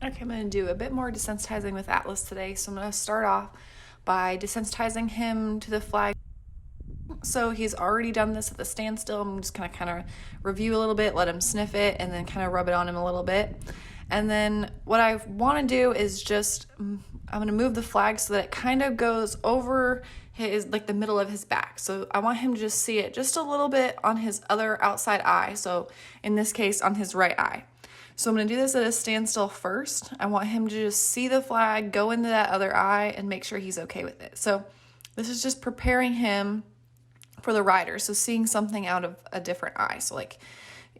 Okay, I'm going to do a bit more desensitizing with Atlas today. So I'm going to start off by desensitizing him to the flag. So he's already done this at the standstill. I'm just going to kind of review a little bit, let him sniff it, and then kind of rub it on him a little bit. And then what I want to do is just, I'm going to move the flag so that it kind of goes over his, like the middle of his back. So I want him to just see it just a little bit on his other outside eye. So in this case, on his right eye. So I'm going to do this at a standstill first. I want him to just see the flag, go into that other eye, and make sure he's okay with it. So this is just preparing him for the rider. So seeing something out of a different eye. So like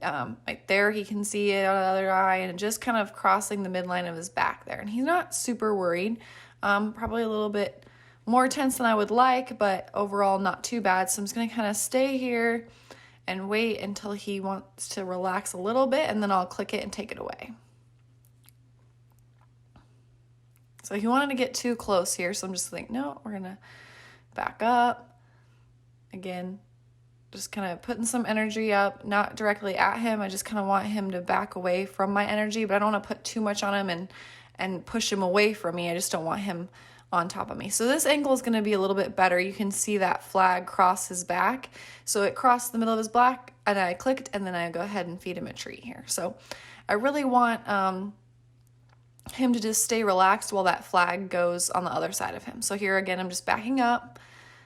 right there, he can see it out of the other eye, and just kind of crossing the midline of his back there. And he's not super worried. Probably a little bit more tense than I would like, but overall not too bad. So I'm just going to kind of stay here and wait until he wants to relax a little bit, and then I'll click it and take it away. So he wanted to get too close here, so I'm just like, no, we're gonna back up. Again, just kind of putting some energy up, not directly at him. I just kind of want him to back away from my energy, but I don't want to put too much on him and push him away from me. I just don't want him on top of me. So this angle is going to be a little bit better. You can see that flag cross his back. So it crossed the middle of his back, and I clicked, and then I go ahead and feed him a treat here. So I really want him to just stay relaxed while that flag goes on the other side of him. So here again, I'm just backing up,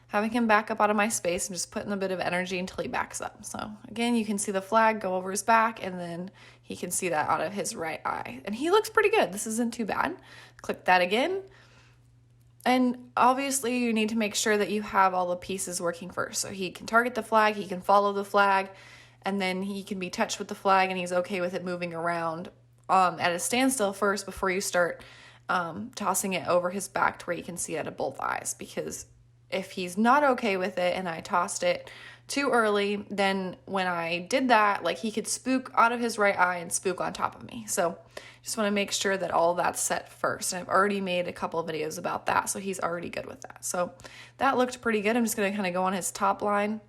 having him back up out of my space. I'm just putting a bit of energy until he backs up. So again, you can see the flag go over his back, and then he can see that out of his right eye. And he looks pretty good. This isn't too bad. Click that again. And obviously you need to make sure that you have all the pieces working first. So he can target the flag, he can follow the flag, and then he can be touched with the flag, and he's okay with it moving around at a standstill first before you start tossing it over his back to where you can see it out of both eyes. Because if he's not okay with it and I tossed it too early, then when I did that, like, he could spook out of his right eye and spook on top of me. So just want to make sure that all that's set first. And I've already made a couple of videos about that, so he's already good with that. So that looked pretty good. I'm just going to kind of go on his top line,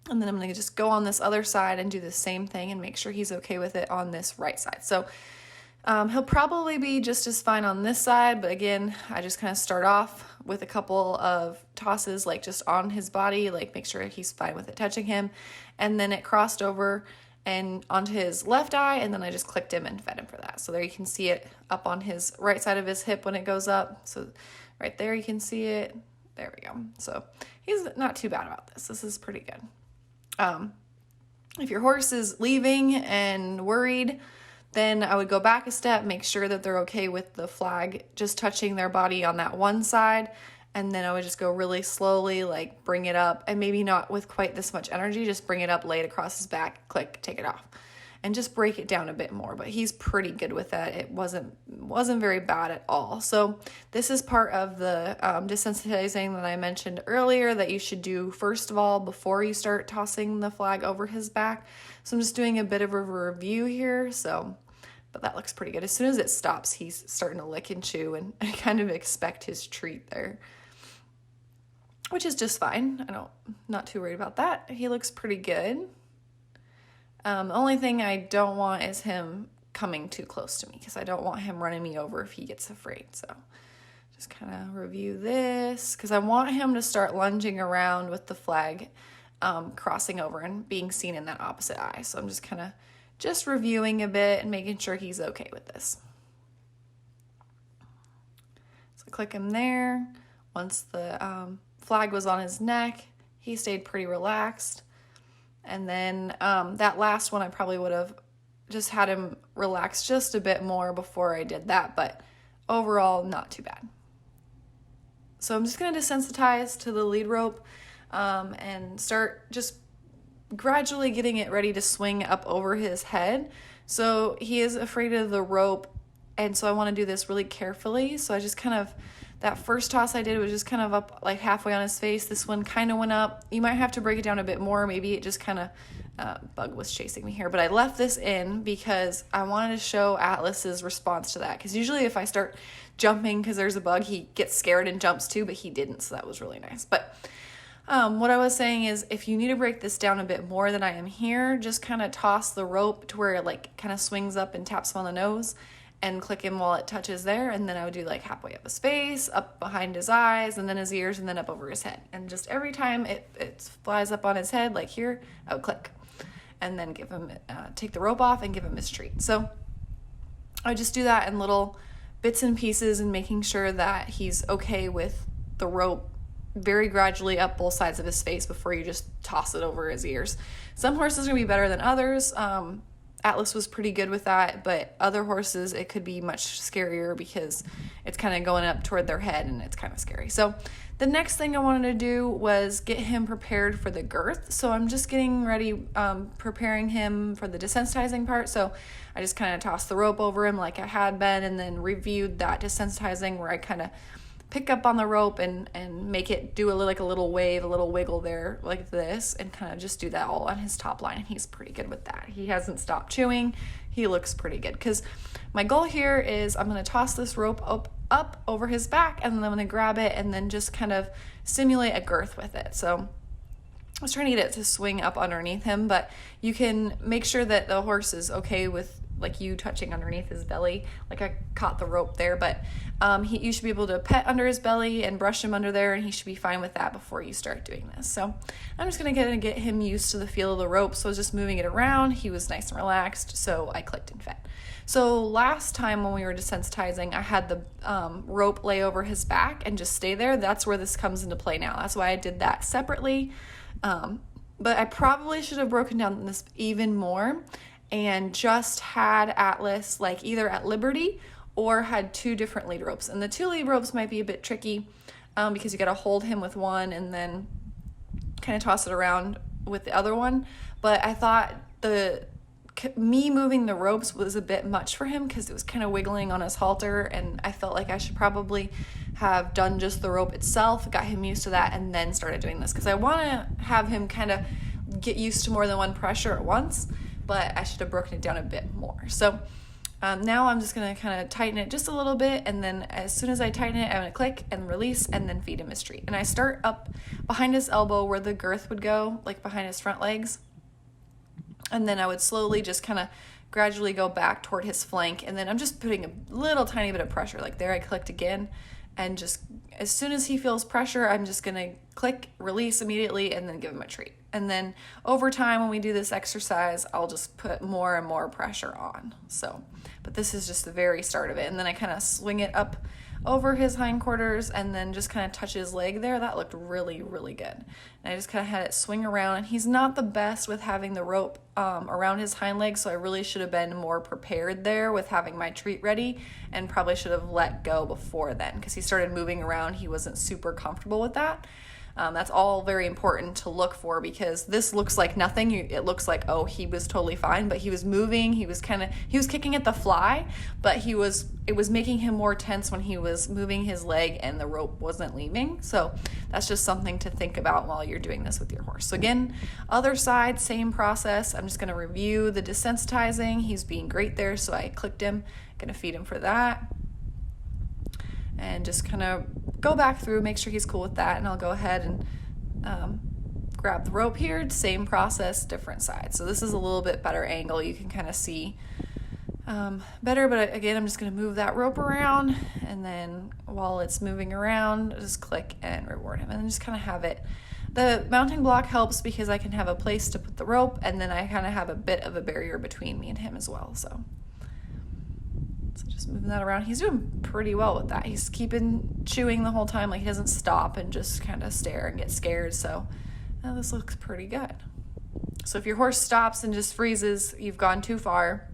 and then I'm going to just go on this other side and do the same thing and make sure he's okay with it on this right side. So he'll probably be just as fine on this side, but again, I just kind of start off with a couple of tosses, like just on his body, like make sure he's fine with it touching him, and then it crossed over and onto his left eye, and then I just clicked him and fed him for that. So there you can see it up on his right side of his hip when it goes up. So right there you can see it. There we go. So he's not too bad about this. This is pretty good. If your horse is leaving and worried, then I would go back a step, make sure that they're okay with the flag just touching their body on that one side, and then I would just go really slowly, like bring it up, and maybe not with quite this much energy, just bring it up, lay it across his back, click, take it off, and just break it down a bit more. But he's pretty good with that. It wasn't very bad at all. So this is part of the desensitizing that I mentioned earlier that you should do first of all before you start tossing the flag over his back. So I'm just doing a bit of a review here. But that looks pretty good. As soon as it stops, he's starting to lick and chew, and I kind of expect his treat there, which is just fine. Not too worried about that. He looks pretty good. The only thing I don't want is him coming too close to me, because I don't want him running me over if he gets afraid. So just kind of review this, because I want him to start lunging around with the flag crossing over and being seen in that opposite eye. So I'm just kind of reviewing a bit and making sure he's okay with this. So click him there. Once the flag was on his neck, he stayed pretty relaxed. And then that last one, I probably would have just had him relax just a bit more before I did that, but overall, not too bad. So I'm just going to desensitize to the lead rope and start just gradually getting it ready to swing up over his head. So he is afraid of the rope, and so I want to do this really carefully. So I just kind of, that first toss I did was just kind of up like halfway on his face. This one kind of went up. You might have to break it down a bit more. Maybe it just kind of, bug was chasing me here, but I left this in because I wanted to show Atlas's response to that. Because usually if I start jumping because there's a bug, he gets scared and jumps too, but he didn't, so that was really nice. But what I was saying is, if you need to break this down a bit more than I am here, just kind of toss the rope to where it like kind of swings up and taps him on the nose, and click him while it touches there. And then I would do like halfway up his face, up behind his eyes, and then his ears, and then up over his head. And just every time it flies up on his head, like here, I would click. And then give him, take the rope off and give him his treat. So I just do that in little bits and pieces and making sure that he's okay with the rope very gradually up both sides of his face before you just toss it over his ears. Some horses are going to be better than others. Atlas was pretty good with that, but other horses, it could be much scarier because it's kind of going up toward their head and it's kind of scary. So the next thing I wanted to do was get him prepared for the girth. So I'm just getting ready, preparing him for the desensitizing part. So I just kind of tossed the rope over him like I had been, and then reviewed that desensitizing where I kind of pick up on the rope and make it do like a little wave, a little wiggle there like this, and kind of just do that all on his top line. And he's pretty good with that. He hasn't stopped chewing. He looks pretty good, because my goal here is I'm going to toss this rope up over his back, and then I'm going to grab it and then just kind of simulate a girth with it. So I was trying to get it to swing up underneath him, but you can make sure that the horse is okay with like you touching underneath his belly. Like I caught the rope there, but you should be able to pet under his belly and brush him under there, and he should be fine with that before you start doing this. So I'm just gonna get him used to the feel of the rope. So I was just moving it around. He was nice and relaxed, so I clicked and fed. So last time when we were desensitizing, I had the rope lay over his back and just stay there. That's where this comes into play now. That's why I did that separately. But I probably should have broken down this even more and just had Atlas like either at liberty or had two different lead ropes. And the two lead ropes might be a bit tricky because you got to hold him with one and then kind of toss it around with the other one. But I thought me moving the ropes was a bit much for him because it was kind of wiggling on his halter, and I felt like I should probably have done just the rope itself, got him used to that, and then started doing this, because I want to have him kind of get used to more than one pressure at once, but I should have broken it down a bit more. So now I'm just going to kind of tighten it just a little bit, and then as soon as I tighten it, I'm going to click and release and then feed him his treat. And I start up behind his elbow where the girth would go, like behind his front legs. And then I would slowly just kind of gradually go back toward his flank. And then I'm just putting a little tiny bit of pressure. Like there I clicked again. And just as soon as he feels pressure, I'm just going to click, release immediately, and then give him a treat. And then over time when we do this exercise, I'll just put more and more pressure on. So, but this is just the very start of it. And then I kind of swing it up over his hindquarters and then just kind of touch his leg there. That looked really, really good. And I just kind of had it swing around, and he's not the best with having the rope around his hind leg, so I really should have been more prepared there with having my treat ready, and probably should have let go before then, because he started moving around. He wasn't super comfortable with that. That's all very important to look for, because this looks like nothing. It looks like, oh, he was totally fine, but he was moving. He was kicking at the fly, but it was making him more tense when he was moving his leg and the rope wasn't leaving. So that's just something to think about while you're doing this with your horse. So again, other side, same process. I'm just going to review the desensitizing. He's being great there, so I clicked him. Going to feed him for that. And just kind of go back through, make sure he's cool with that, and I'll go ahead and grab the rope here. Same process, different side. So this is a little bit better angle. You can kind of see better, but again, I'm just going to move that rope around, and then while it's moving around, just click and reward him, and then just kind of have it. The mounting block helps because I can have a place to put the rope, and then I kind of have a bit of a barrier between me and him as well. So just moving that around. He's doing pretty well with that. He's keeping chewing the whole time. Like he doesn't stop and just kind of stare and get scared. So this looks pretty good. So if your horse stops and just freezes, you've gone too far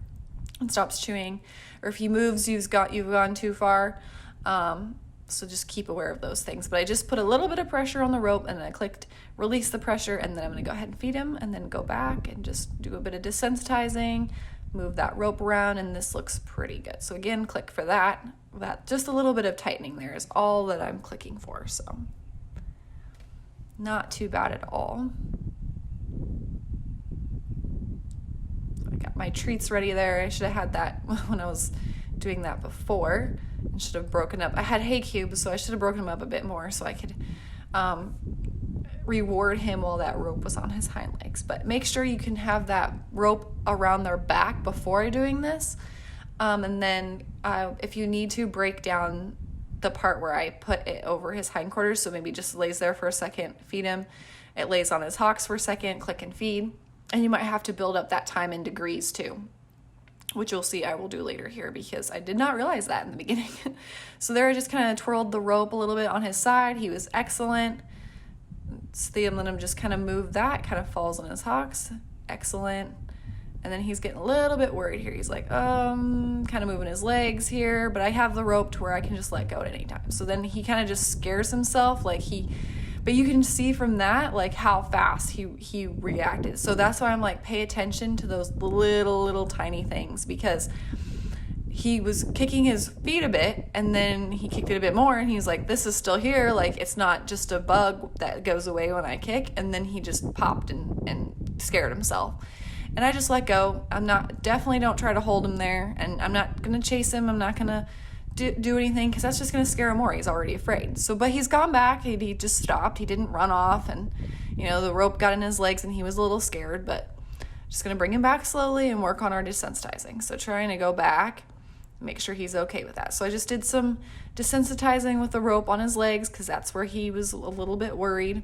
and stops chewing. Or if he moves, you've gone too far. So just keep aware of those things. But I just put a little bit of pressure on the rope, and then I clicked release the pressure, and then I'm going to go ahead and feed him, and then go back and just do a bit of desensitizing, move that rope around, and this looks pretty good. So again, click for that. Just a little bit of tightening there is all that I'm clicking for. So not too bad at all. I got my treats ready there. I should have had that when I was doing that before, and should have broken up. I had hay cubes, so I should have broken them up a bit more so I could reward him while that rope was on his hind legs. But make sure you can have that rope around their back before doing this, And then if you need to, break down the part where I put it over his hindquarters, so maybe just lays there for a second, feed him. It lays on his hocks for a second, click and feed. And you might have to build up that time in degrees too, which you'll see I will do later here because I did not realize that in the beginning. So there I just kind of twirled the rope a little bit on his side. He was excellent. Let him just kind of move that, kind of falls on his hocks. Excellent. And then he's getting a little bit worried here. He's like, kind of moving his legs here, but I have the rope to where I can just let go at any time. So then he kind of just scares himself, but you can see from that, like, how fast he reacted. So that's why I'm like, pay attention to those little tiny things, because he was kicking his feet a bit and then he kicked it a bit more and he's like, this is still here. Like, it's not just a bug that goes away when I kick. And then he just popped and scared himself. And I just let go. Definitely don't try to hold him there. And I'm not going to chase him. I'm not going to do anything because that's just going to scare him more. He's already afraid. But he's gone back. He just stopped. He didn't run off. And, the rope got in his legs and he was a little scared. But just going to bring him back slowly and work on our desensitizing. So trying to go back, make sure he's okay with that. So I just did some desensitizing with the rope on his legs because that's where he was a little bit worried.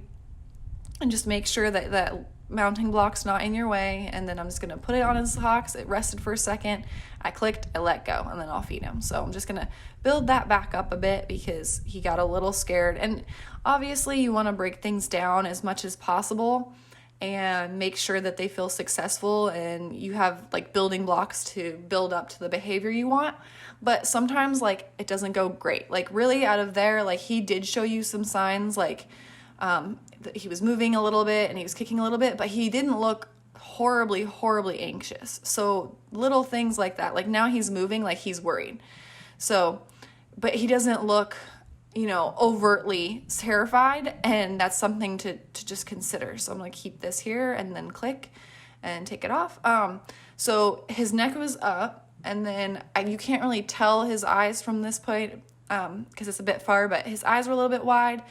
And just make sure that mounting block's not in your way. And then I'm just going to put it on his hocks. It rested for a second. I clicked, I let go, and then I'll feed him. So I'm just going to build that back up a bit because he got a little scared. And obviously you want to break things down as much as possible and make sure that they feel successful and you have like building blocks to build up to the behavior you want. But sometimes like it doesn't go great. Like really out of there, like he did show you some signs, like he was moving a little bit and he was kicking a little bit, but he didn't look horribly anxious. So little things like that, like now he's moving like he's worried. So, but he doesn't look, overtly terrified, and that's something to just consider. So I'm going to keep this here and then click and take it off. So his neck was up, and then you can't really tell his eyes from this point because it's a bit far, but his eyes were a little bit wide.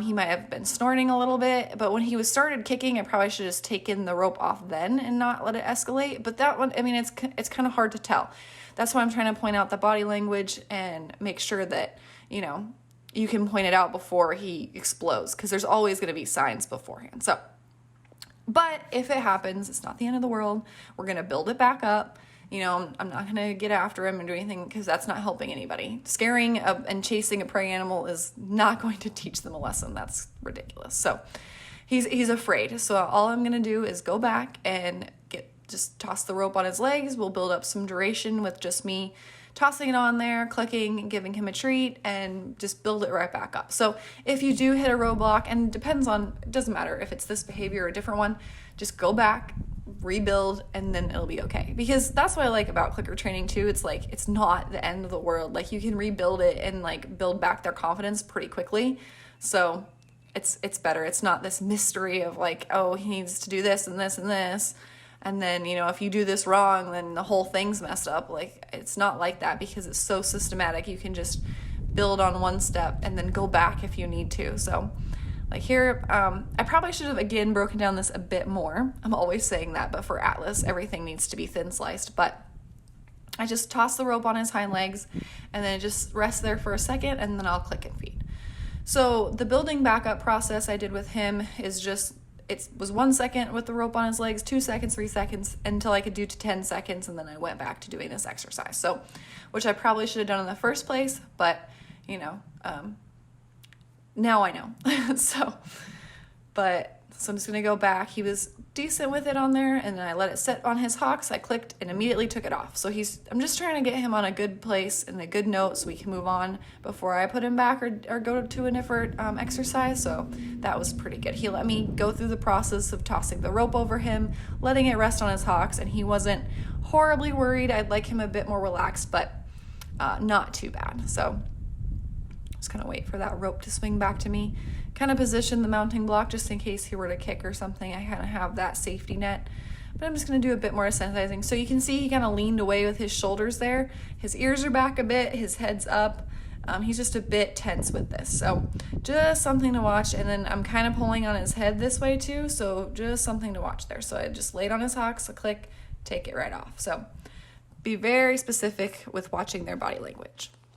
He might have been snorting a little bit, but when he started kicking, I probably should have just taken the rope off then and not let it escalate. But that one, it's kind of hard to tell. That's why I'm trying to point out the body language and make sure that, you can point it out before he explodes, because there's always going to be signs beforehand. So, but if it happens, it's not the end of the world. We're going to build it back up. I'm not going to get after him and do anything because that's not helping anybody. Scaring and chasing a prey animal is not going to teach them a lesson. That's ridiculous. So he's afraid. So all I'm going to do is go back and just toss the rope on his legs. We'll build up some duration with just me tossing it on there, clicking, giving him a treat, and just build it right back up. So if you do hit a roadblock, and it doesn't matter if it's this behavior or a different one, just go back, rebuild, and then it'll be okay. Because that's what I like about clicker training too. It's like, it's not the end of the world. Like you can rebuild it and like build back their confidence pretty quickly. So it's better. It's not this mystery of like, oh, he needs to do this and this and this. And then, if you do this wrong, then the whole thing's messed up. Like, it's not like that because it's so systematic. You can just build on one step and then go back if you need to. So, like here, I probably should have, again, broken down this a bit more. I'm always saying that, but for Atlas, everything needs to be thin sliced. But I just toss the rope on his hind legs and then just rest there for a second, and then I'll click and feed. So the building back up process I did with him is just, it was 1 second with the rope on his legs, 2 seconds, 3 seconds, until I could do to 10 seconds, and then I went back to doing this exercise. So, which I probably should have done in the first place, but, now I know. So I'm just going to go back. He was decent with it on there, and then I let it set on his hocks. I clicked and immediately took it off. So I'm just trying to get him on a good place and a good note so we can move on before I put him back or go to a different exercise. So that was pretty good. He let me go through the process of tossing the rope over him, letting it rest on his hocks, and he wasn't horribly worried. I'd like him a bit more relaxed, but not too bad. So just kind of wait for that rope to swing back to me. Kind of position the mounting block just in case he were to kick or something. I kind of have that safety net. But I'm just going to do a bit more desensitizing. So you can see he kind of leaned away with his shoulders there. His ears are back a bit. His head's up. He's just a bit tense with this. So just something to watch. And then I'm kind of pulling on his head this way too. So just something to watch there. So I just laid on his hocks, a click, take it right off. So be very specific with watching their body language.